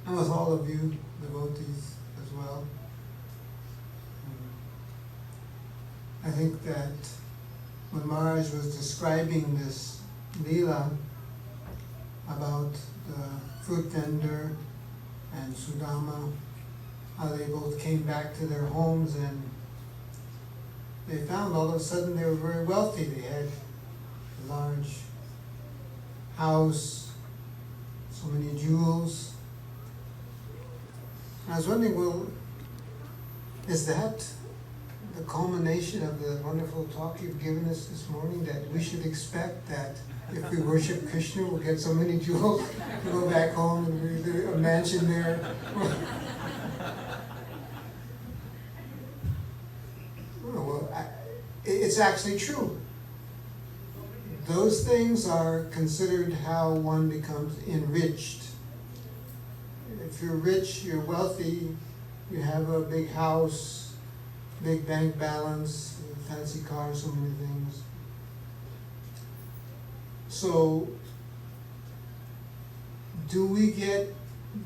and with all of you devotees as well. I think that when Maharaj was describing this Leela about the fruit vendor and Sudama, how they both came back to their homes and they found all of a sudden they were very wealthy. They had a large house, so many jewels. I was wondering, well, is that the culmination of the wonderful talk you've given us this morning, that we should expect that if we worship Krishna, we'll get so many jewels to go back home and be a mansion there? Well, it's actually true. Those things are considered how one becomes enriched. If you're rich, you're wealthy, you have a big house, big bank balance, fancy cars, so many things. So, do we get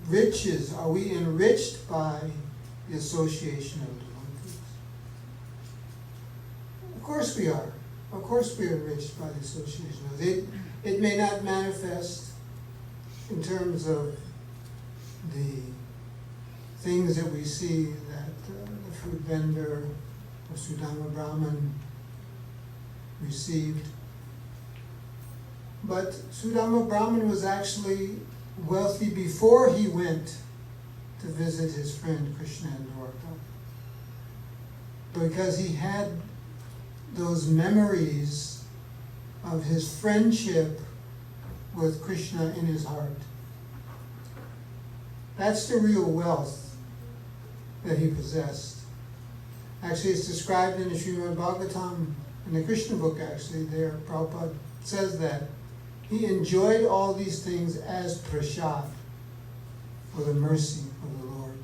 riches? Are we enriched by the association of devotees? Of course we are. Of course we are enriched by the association of it. It may not manifest in terms of the things that we see that the fruit vendor or Sudama Brahman received. But Sudama Brahman was actually wealthy before he went to visit his friend Krishna in Dwarka. Because he had those memories of his friendship with Krishna in his heart. That's the real wealth that he possessed. Actually, it's described in the Srimad Bhagavatam, in the Krishna book actually, there, Prabhupada says that he enjoyed all these things as prasad, for the mercy of the Lord.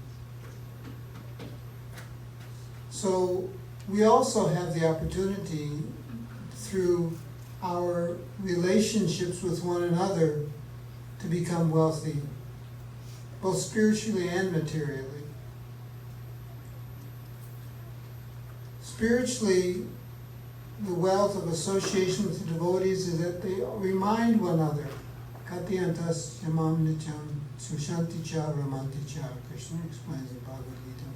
So we also have the opportunity through our relationships with one another to become wealthy, both spiritually and materially. Spiritually, the wealth of association with the devotees is that they remind one another. Katyantas yamam nityam sushanti cha ramanti cha, Krishna explains in Bhagavad Gita.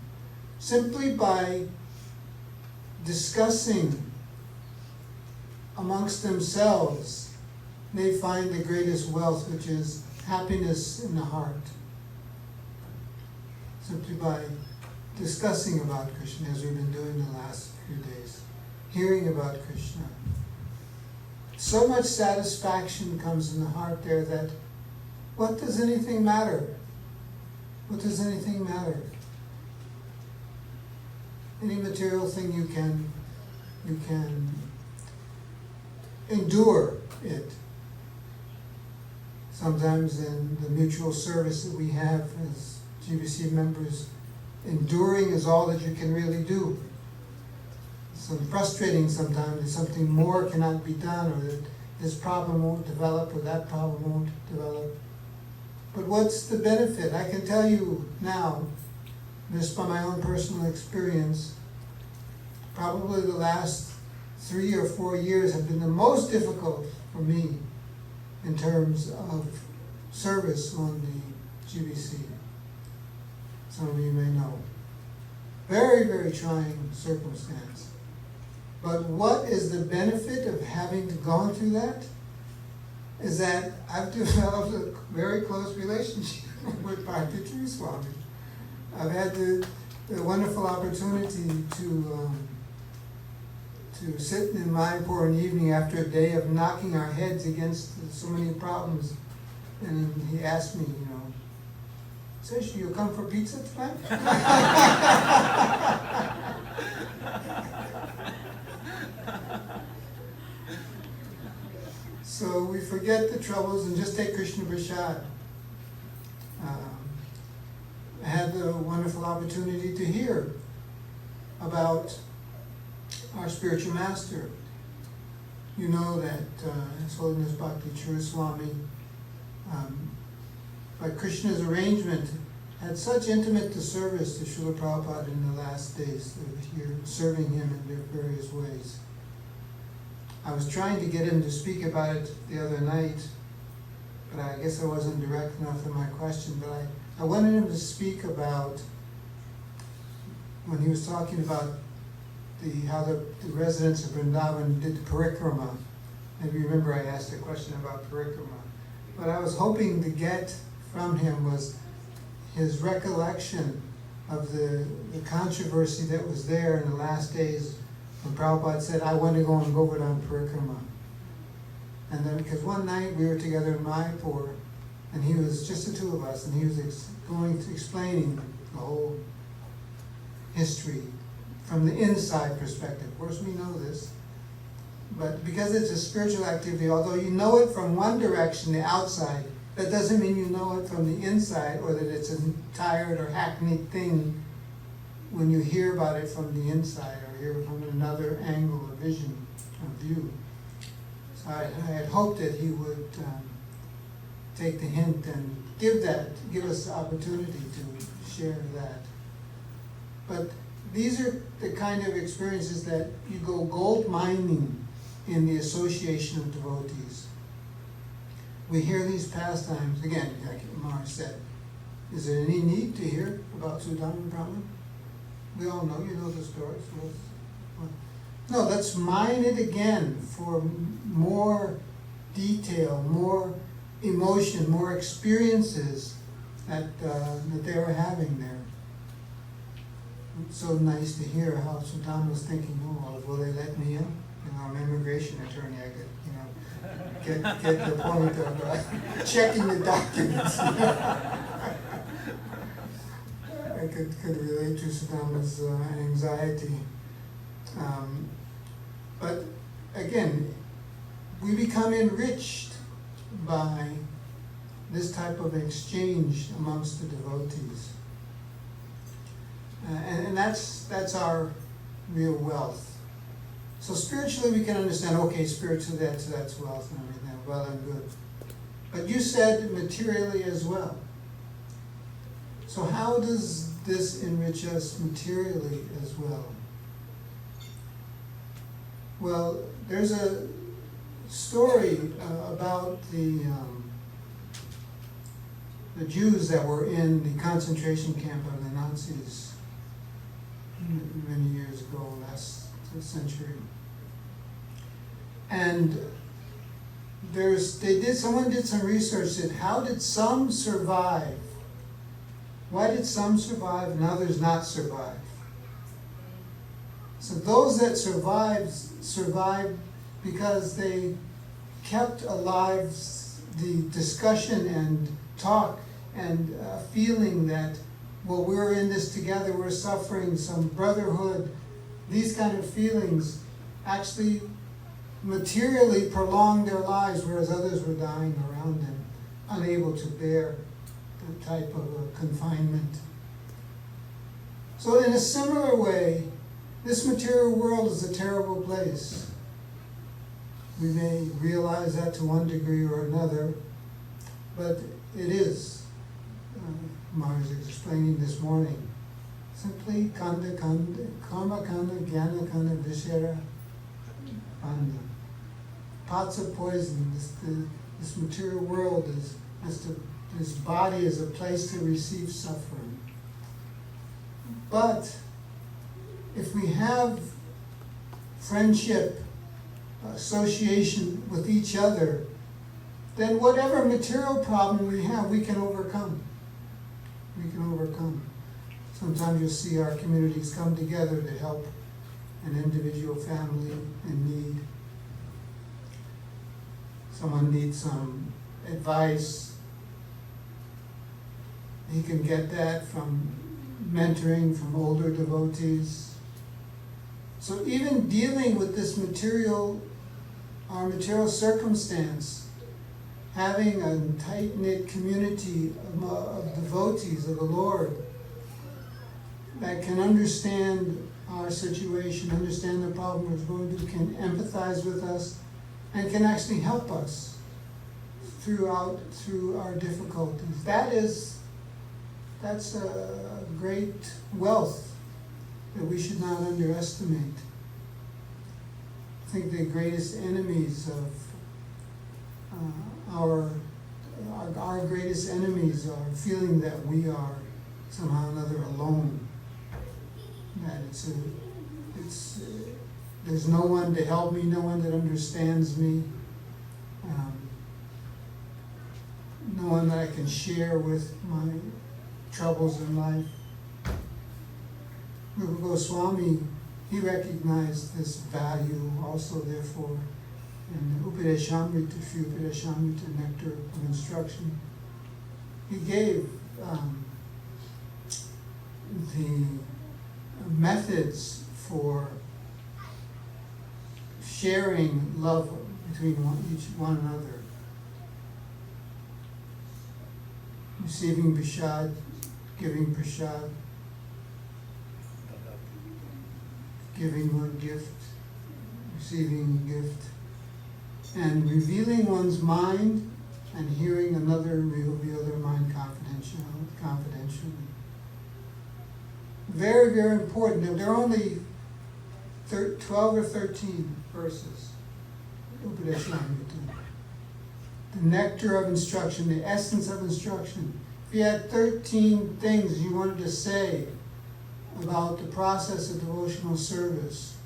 Simply by discussing amongst themselves, they find the greatest wealth, which is happiness in the heart. Simply by discussing about Krishna, as we've been doing the last few days, hearing about Krishna. So much satisfaction comes in the heart there that what does anything matter? What does anything matter? Any material thing you can endure it. Sometimes in the mutual service that we have as GBC members, enduring is all that you can really do. It's frustrating sometimes that something more cannot be done, or that this problem won't develop, or that problem won't develop. But what's the benefit? I can tell you now, just by my own personal experience, probably the last 3 or 4 years have been the most difficult for me in terms of service on the GBC. Some of you may know. Very, very trying circumstance. But what is the benefit of having gone through that? Is that I've developed a very close relationship with Bhaki Charu Swami. I've had the wonderful opportunity to sit in Mayapur an evening after a day of knocking our heads against so many problems. And he asked me, Sesha, you come for pizza tonight? So we forget the troubles and just take Krishna Prasad. I had the wonderful opportunity to hear about our spiritual master. You know that His Holiness Bhaki Charu Swami, by Krishna's arrangement, had such intimate service to Srila Prabhupada in the last days. They were here serving him in their various ways. I was trying to get him to speak about it the other night, but I guess I wasn't direct enough in my question. But I wanted him to speak about, when he was talking about how the residents of Vrindavan did the parikrama. And you remember I asked a question about parikrama. What I was hoping to get from him was his recollection of the controversy that was there in the last days when Prabhupada said, I want to go on Govardhan Parikrama. And then, because one night we were together in Mayapur, and he was just the two of us, and he was explaining the whole history from the inside perspective. Of course, we know this, but because it's a spiritual activity, although you know it from one direction, the outside, that doesn't mean you know it from the inside, or that it's a tired or hackneyed thing when you hear about it from the inside, or hear it from another angle or vision or view. So I had hoped that he would take the hint and give us the opportunity to share that. But these are the kind of experiences that you go gold mining in the association of devotees. We hear these pastimes, again, like Maharaj said, is there any need to hear about Sudama Brahman? We all know, you know the story. No, let's mine it again for more detail, more emotion, more experiences that they were having there. It's so nice to hear how Sudama was thinking, oh, will they let me in? You know, I'm an immigration attorney, I could, get the point of checking the documents. I could relate to Sudama's anxiety. But again, we become enriched by this type of exchange amongst the devotees. And that's our real wealth. So spiritually we can understand, okay, spiritually that's wealth and everything, well and good. But you said materially as well. So how does this enrich us materially as well? Well, there's a story about the Jews that were in the concentration camp of the Nazis many years ago, last century. And someone did some research that how did some survive? Why did some survive and others not survive? So those that survived because they kept alive the discussion and talk and feeling that, well, we're in this together, we're suffering, some brotherhood, these kind of feelings actually materially prolonged their lives, whereas others were dying around them, unable to bear the type of confinement. So in a similar way, this material world is a terrible place. We may realize that to one degree or another, but it is. Maharaj is explaining this morning. Simply kanda, karma kanda, jnana kanda, vishera kanda. Pots of poison. This material world is, this body is a place to receive suffering. But if we have friendship, association with each other, then whatever material problem we have, we can overcome. We can overcome. Sometimes you'll see our communities come together to help an individual family in need. Someone needs some advice. He can get that from mentoring from older devotees. So even dealing with this our material circumstance, having a tight-knit community of devotees of the Lord that can understand our situation, understand the problem we're going through, can empathize with us, and can actually help us through our difficulties. that's a great wealth that we should not underestimate. I think the greatest enemies of our greatest enemies are feeling that we are somehow or another alone. That there's no one to help me, no one that understands me, no one that I can share with my troubles in life. Rupa Goswami, he recognized this value also, therefore, in Upadeshamrita, Sri Upadeshamrita, Nectar of Instruction. He gave the methods for sharing love between one another. Receiving prasad, giving prasad, giving one gift, receiving a gift, and revealing one's mind and hearing another reveal their mind confidentially. Very, very important. There are only 12 or 13 verses. Upadeshamrita. The nectar of instruction, the essence of instruction. If you had 13 things you wanted to say about the process of devotional service,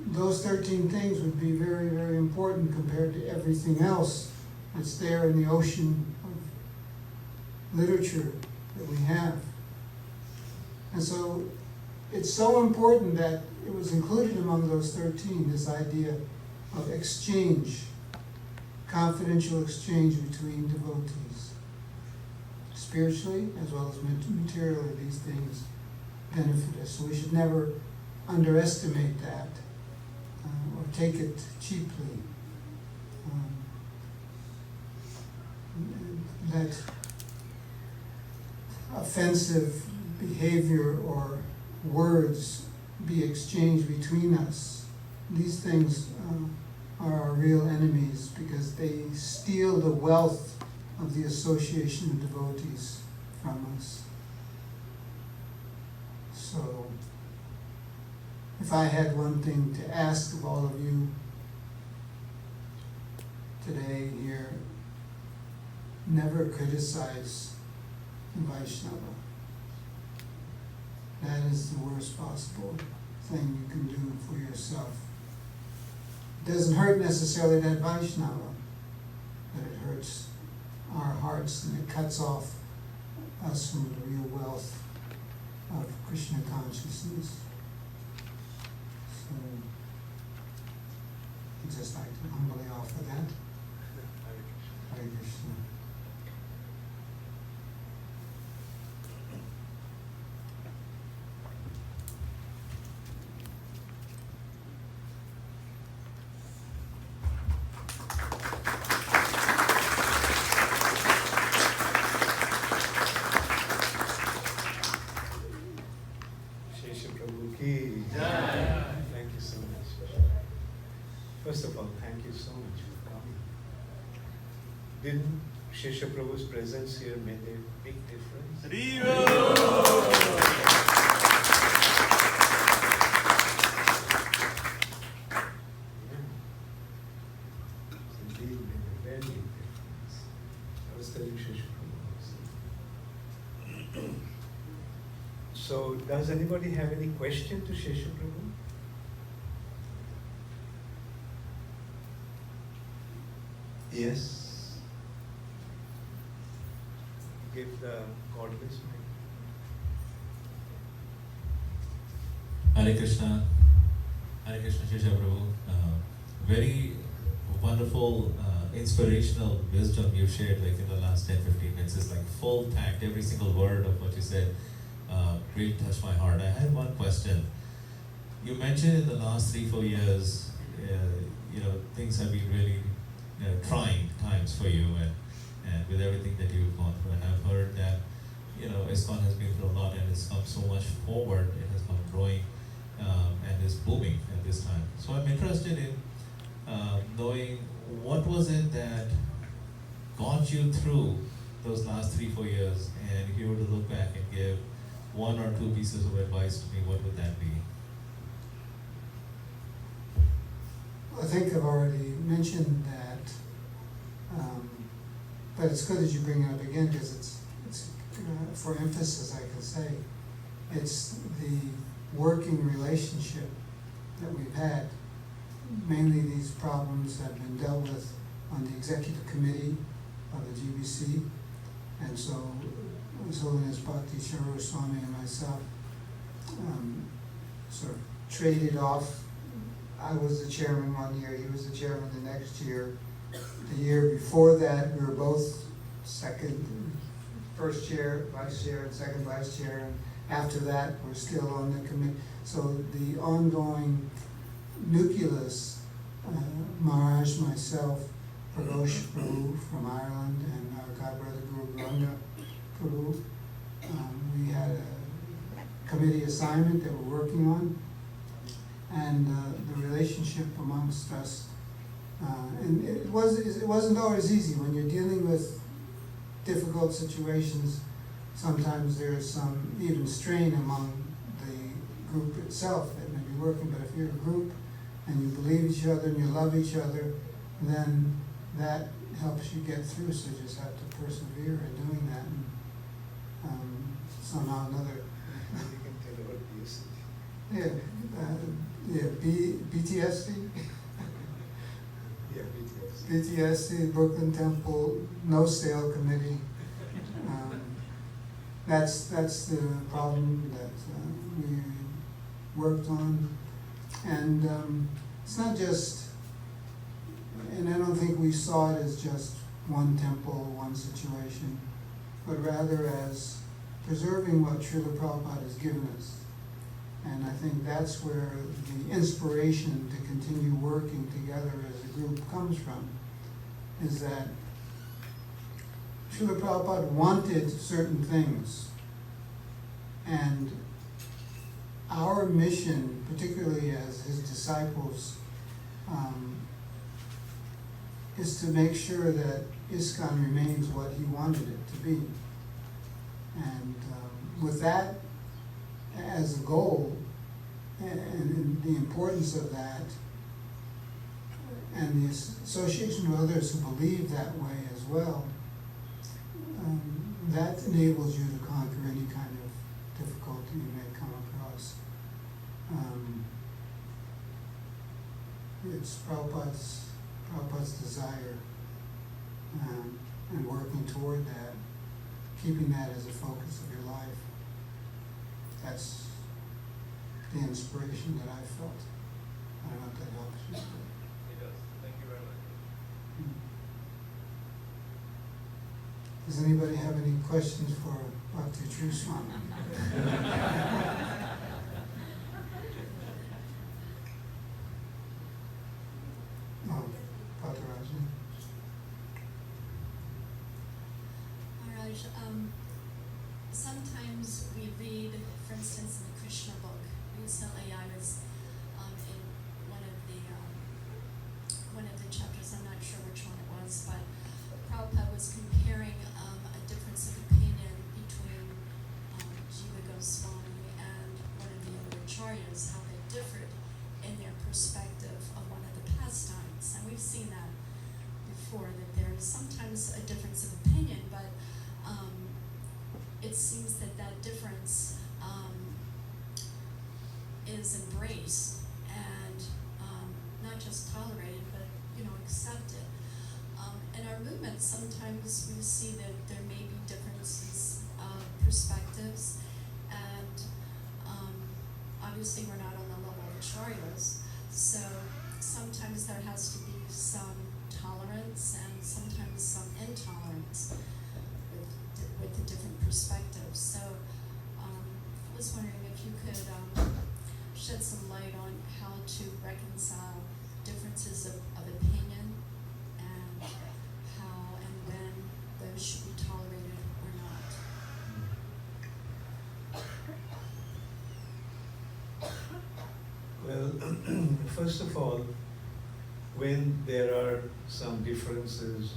those 13 things would be very, very important compared to everything else that's there in the ocean of literature that we have. And so it's so important that it was included among those 13, this idea of exchange, confidential exchange between devotees. Spiritually as well as materially, these things benefit us. So we should never underestimate that or take it cheaply. Let offensive behavior or words be exchanged between us. These things are our real enemies because they steal the wealth of the association of devotees from us. So, if I had one thing to ask of all of you today here, never criticize the Vaishnava. That is the worst possible thing you can do for yourself. It doesn't hurt necessarily that Vaishnava, but it hurts our hearts and it cuts off us from the real wealth of Krishna consciousness. So, I'd just like to humbly offer that. Hare Krishna. Sesa Prabhu ki Jai. Thank you so much. First of all, thank you so much for coming. Didn't Sesa Prabhu's presence here make a big difference? It's indeed made a very big difference. I was telling Sesa Prabhu also. So, does anybody have any question to Sesa Prabhu? Yes. Give the cordless mic. Hare Krishna, Sesa Prabhu. Very wonderful, inspirational wisdom you shared like in the last 10-15 minutes. It's like full tanked, every single word of what you said really touched my heart. I had one question. You mentioned in the last 3-4 years, things have been really trying times for you and with everything that you've gone through. And I've heard that, ISKCON has been through a lot and it's come so much forward, it has come growing and is booming at this time. So I'm interested in knowing what was it that got you through those last 3-4 years, and if you were to look back and give 1 or 2 pieces of advice to me, what would that be? I think I've already mentioned that, but it's good that you bring it up again, because it's for emphasis, I can say. It's the working relationship that we've had. Mainly these problems have been dealt with on the executive committee of the GBC, and so His Holiness Bhaki Charu Swami and myself sort of traded off. I was the chairman one year, he was the chairman the next year. The year before that, we were both first chair, vice chair, and second vice chair, and after that, we're still on the committee. So the ongoing nucleus, Maharaj, myself, Bhaki Prabhu from Ireland, and our godbrother Guru Granga Prabhu, we had a committee assignment that we're working on, and the relationship amongst us, and it wasn't always easy when you're dealing with difficult situations. Sometimes there's some even strain among the group itself that may be working, but if you're a group and you believe each other and you love each other, then that helps you get through. So you just have to persevere in doing that, and somehow or another. You can tell about BSC. BTSC. Yeah, BTS. BTSC, Brooklyn Temple, No Sale Committee. That's the problem that we worked on, and it's not just. And I don't think we saw it as just one temple, one situation, but rather as preserving what Srila Prabhupada has given us. And I think that's where the inspiration to continue working together as a group comes from, is that Srila Prabhupada wanted certain things, and our mission, particularly as his disciples, is to make sure that ISKCON remains what he wanted it to be. And with that as a goal, and the importance of that, and the association with others who believe that way as well, that enables you to conquer any kind of difficulty you may come across. It's Prabhupada's desire, and working toward that, keeping that as a focus of your life. That's the inspiration that I felt. I don't know if that helps you. It does. Thank you very much. Does anybody have any questions for Bhaki Charu Swami? No, Bhattarajan. Maharaj, sometimes we read, for instance, in the Krishna book. Recently, I was in one of the chapters. I'm not sure which one it was, but Prabhupada was comparing a difference of opinion between Jiva Goswami and one of the other acharyas, how they differed in their perspective of one of the pastimes. And we've seen that before, that there is sometimes a difference of opinion, but it seems that that difference is embraced and not just tolerated, but accepted. In our movement, sometimes we see that there may be differences of perspectives, and obviously we're not on the level of acharyas, so sometimes there has to be some tolerance and sometimes some intolerance with the different perspectives. So I was wondering if you could shed some light on how to reconcile differences of opinion, and how and when those should be tolerated or not. Well, first of all, when there are some differences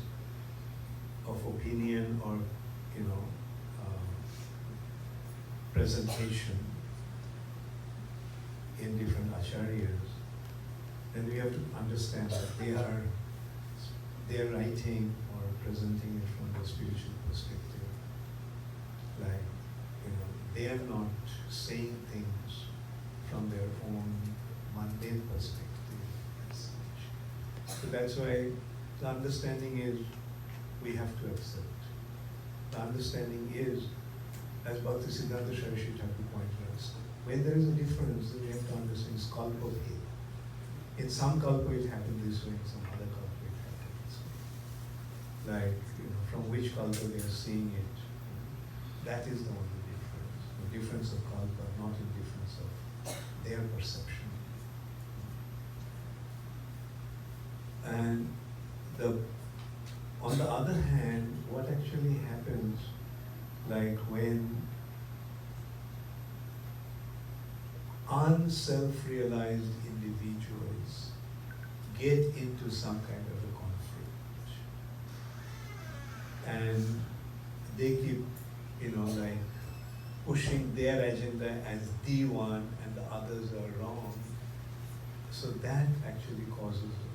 of opinion or you know, presentation in different acharyas, then we have to understand that they are writing or presenting it from the spiritual perspective. Like, you know, they are not saying things from their own mundane perspective as such. So that's why the understanding is we have to accept. The understanding is, as Bhaktisiddhanta Saraswati Thakur pointed out, when there is a difference, then we have to understand it's kalpa bheda. In some kalpa it happened this way, in some other kalpa it happened this way. Like, you know, from which kalpa they are seeing it. That is the only difference. The difference of kalpa, not in difference of their perception. And on the other hand, what actually happens, like when unself-realized individuals get into some kind of a conflict, and they keep, you know, like pushing their agenda as the one and the others are wrong, so that actually causes a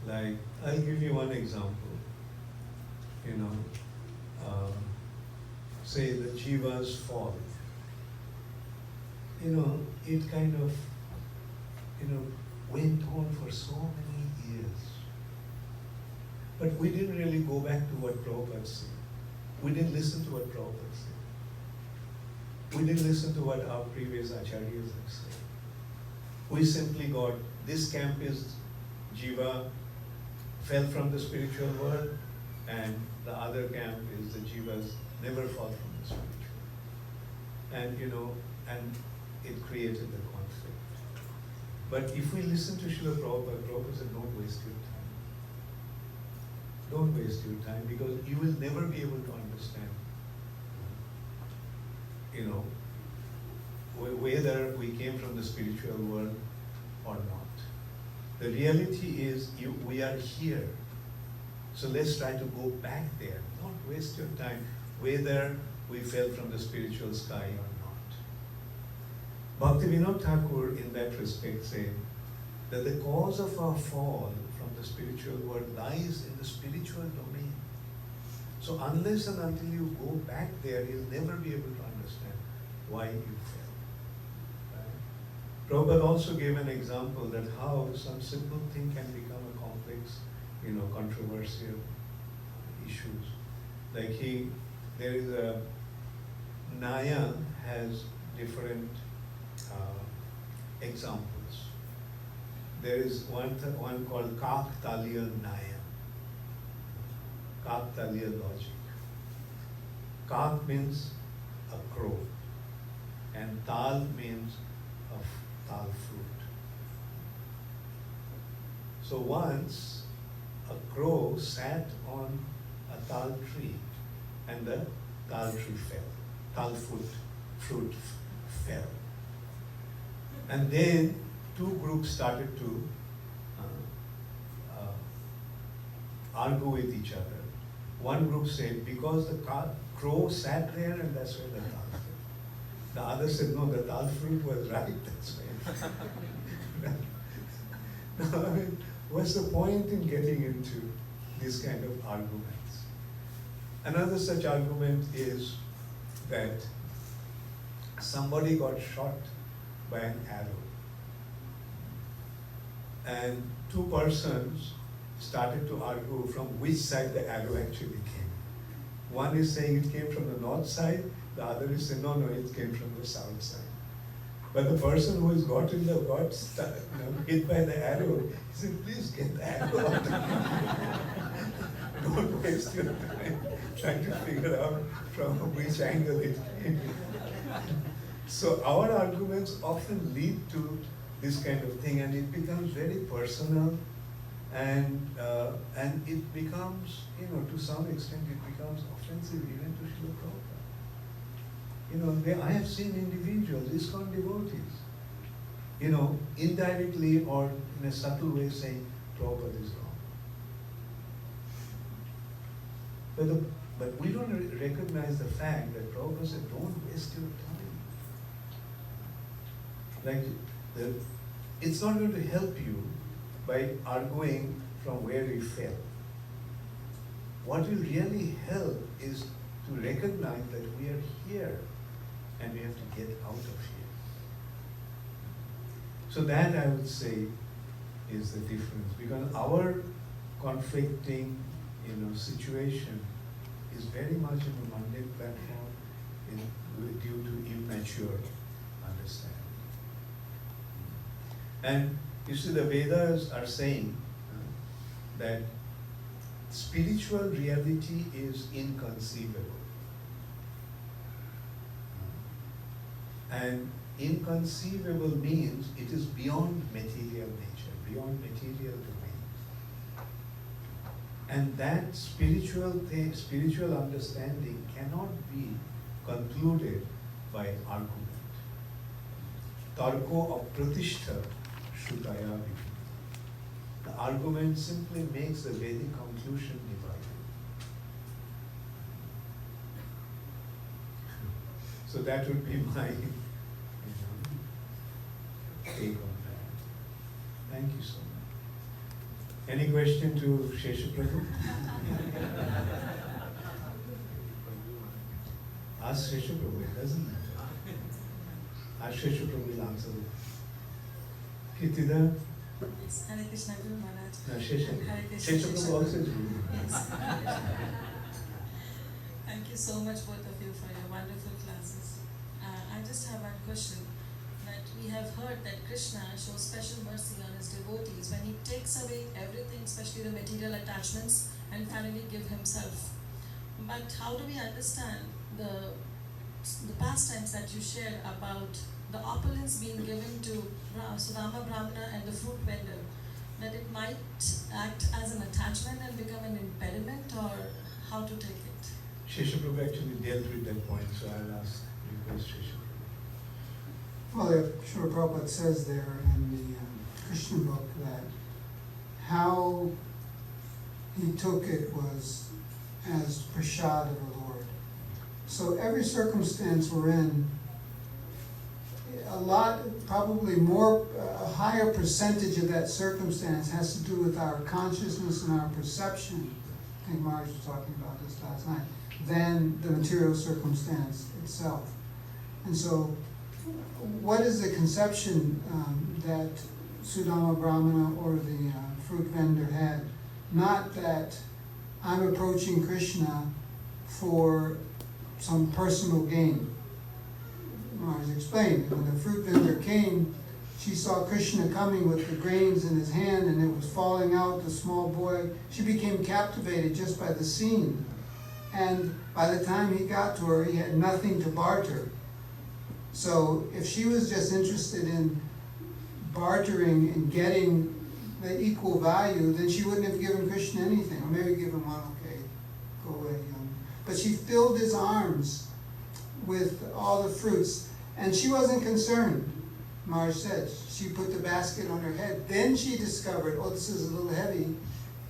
problem. Like, I'll give you one example. You know, say the jivas fall. You know, it kind of, you know, went on for so many years. But we didn't really go back to what Prabhupada said. We didn't listen to what Prabhupada said. We didn't listen to what our previous acharyas have said. We simply got, this camp is jiva, fell from the spiritual world, and the other camp is the jivas never fall from the spiritual. And you know, and it created the conflict. But if we listen to Srila Prabhupada, Prabhupada said, don't waste your time. Don't waste your time, because you will never be able to understand, you know, whether we came from the spiritual world or not. The reality is we are here. So let's try to go back there. Don't waste your time, whether we fell from the spiritual sky or not. Bhaktivinoda Thakur, in that respect, said that the cause of our fall from the spiritual world lies in the spiritual domain. So unless and until you go back there, you'll never be able to understand why you fell. Right? Prabhupada also gave an example that how some simple thing can become a complex, you know, controversial issues. Like there is a, Naya has different examples. There is one called Kaktaliya Naya, Kaktaliya logic. Kak means a crow, and Tal means a tal fruit. So once a crow sat on a tal tree, and the tal tree fell, tal fruit fell. And then two groups started to argue with each other. One group said, because the crow sat there and that's why the tal fell. The other said, no, the tal fruit was right, that's why. Now, I mean, what's the point in getting into this kind of arguments? Another such argument is that somebody got shot by an arrow. And two persons started to argue from which side the arrow actually came. One is saying it came from the north side, the other is saying, no, it came from the south side. But the person who has got hit by the arrow, he said, please get the arrow out. Don't waste your time trying to figure out from which angle it came. So our arguments often lead to this kind of thing, and it becomes very personal, and it becomes, you know, to some extent, it becomes offensive even to Srila Prabhupada. You know, I have seen individuals, ISKCON devotees, you know, indirectly or in a subtle way saying Prabhupada is wrong. But we don't recognize the fact that Prabhupada said, don't waste your time. It's not going to help you by arguing from where you fell. What will really help is to recognize that we are here and we have to get out of here. So that, I would say, is the difference, because our conflicting, situation is very much in the mundane platform due to immature understanding. And you see, the Vedas are saying that spiritual reality is inconceivable. And inconceivable means it is beyond material nature, beyond material domain. And that spiritual understanding cannot be concluded by argument. Tarko apratishta shutaya vihi. The argument simply makes the Vedic conclusion divided. So that would be my take on that. Thank you so much. Any question to Sesa Prabhu? Ask Sesa Prabhu, it doesn't matter. Ask Sesa Prabhu will answer it. Kitida? Yes, Hare Krishna Guru Maharaj. No, Sesa Hare Prabhu. Krishna, Sesa Prabhu also is Guru. Yes. Thank you so much, both of you, for your wonderful classes. I just have one question. That we have heard that Krishna shows special mercy on his devotees when he takes away everything, especially the material attachments, and finally give himself. But how do we understand the pastimes that you shared about the opulence being given to Sudama Brahmana and the fruit vendor, that it might act as an attachment and become an impediment, or how to take it? Sesa Prabhu actually dealt with that point, so I'll request Sesa Prabhu. Well, Srila Prabhupada says there in the Christian book that how he took it was as prasad of the Lord. So every circumstance we're in, probably more, a higher percentage of that circumstance has to do with our consciousness and our perception. I think Maharaj was talking about this last night, than the material circumstance itself. And so, what is the conception that Sudama Brahmana or the fruit vendor had? Not that I'm approaching Krishna for some personal gain. Maharaj explained, when the fruit vendor came, she saw Krishna coming with the grains in his hand and it was falling out, the small boy. She became captivated just by the scene. And by the time he got to her, he had nothing to barter. So if she was just interested in bartering and getting the equal value, then she wouldn't have given Krishna anything. Or maybe given one, okay, go away. But she filled his arms with all the fruits. And she wasn't concerned, Maharaj said. She put the basket on her head. Then she discovered, oh, this is a little heavy.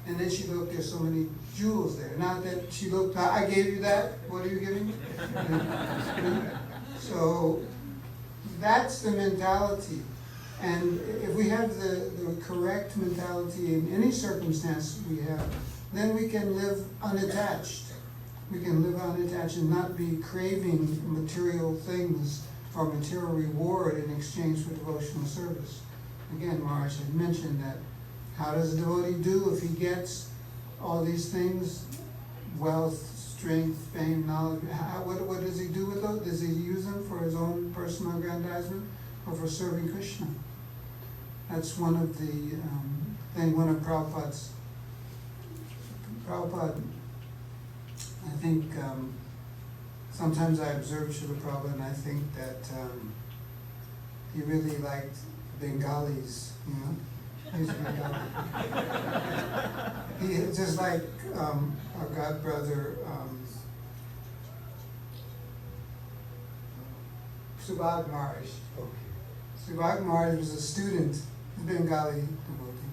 And then she looked, there's so many jewels there. Not that she looked, I gave you that, what are you giving? So that's the mentality. And if we have the correct mentality in any circumstance we have, then we can live unattached. We can live unattached and not be craving material things or material reward in exchange for devotional service. Again, Maharaj had mentioned that how does a devotee do if he gets all these things? Wealth, strength, fame, knowledge. What does he do with those? Does he use them for his own personal aggrandizement or for serving Krishna? That's one of the one of Prabhupada, I think sometimes I observe Srila Prabhupada and I think that he really liked Bengalis, He's a Bengali. He just like our god brother Subhag Maharaj. Subhag Maharaj was a student, Bengali devotee.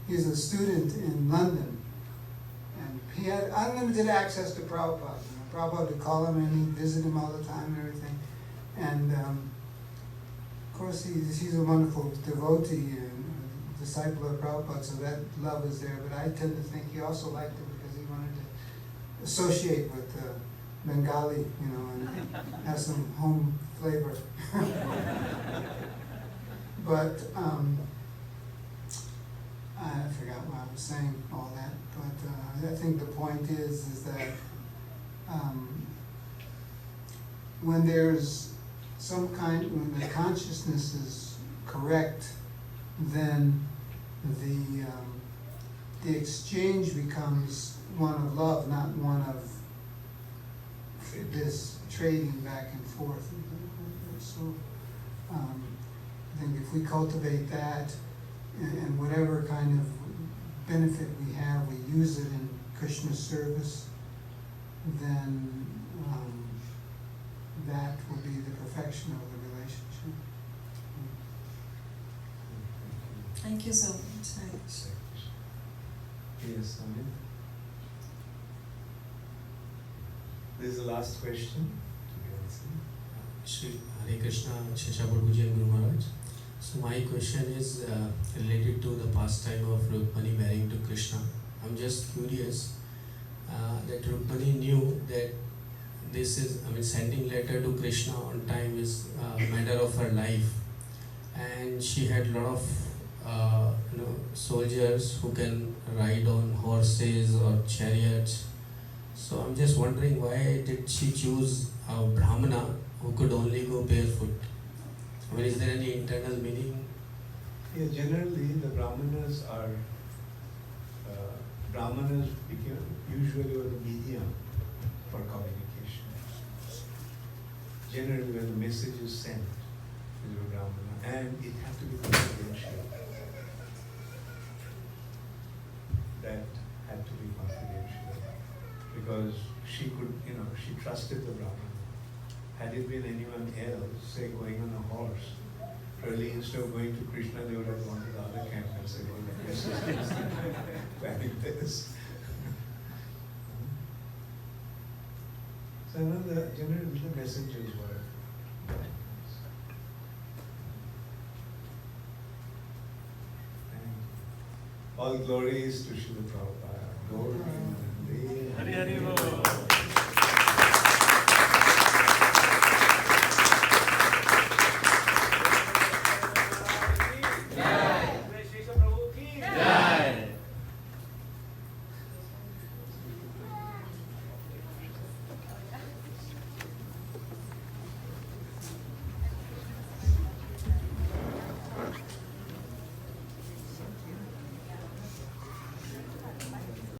He's a student in London. And he had unlimited access to Prabhupada. Prabhupada would call him and he'd visit him all the time and everything. And of course, he's a wonderful devotee and disciple of Prabhupada, so that love is there. But I tend to think he also liked him because he wanted to associate with Bengali, and have some home flavor. But I forgot what I was saying, all that. But I think the point is that when there's when the consciousness is correct, then the exchange becomes one of love, not one of this trading back and forth. So I think if we cultivate that, and whatever kind of benefit we have, we use it in Krishna's service, then that will be the perfection of the relationship. Thank you so much. Thanks. Yes, Amit. This is the last question. Shri Hare Krishna, Sesa Prabhu and Guru Maharaj. So my question is related to the pastime of Rukmani marrying to Krishna. I'm just curious that Rukmani knew that this is, sending letter to Krishna on time is a matter of her life, and she had a lot of soldiers who can ride on horses or chariots. So I'm just wondering, why did she choose a Brahmana who could only go barefoot? Is there any internal meaning? Yeah, generally the Brahmanas became usually were the medium for communication. Generally when the message is sent to the Brahmana, and it had to be confidential. That had to be confidential because she could, she trusted the Brahmana. Had it been anyone else, say going on a horse, probably instead of going to Krishna, they would have gone to the other camp and said, well, this is planning this. So generally the messengers were. All glories to Srila Prabhupada. Glory. Hari Hari Bol.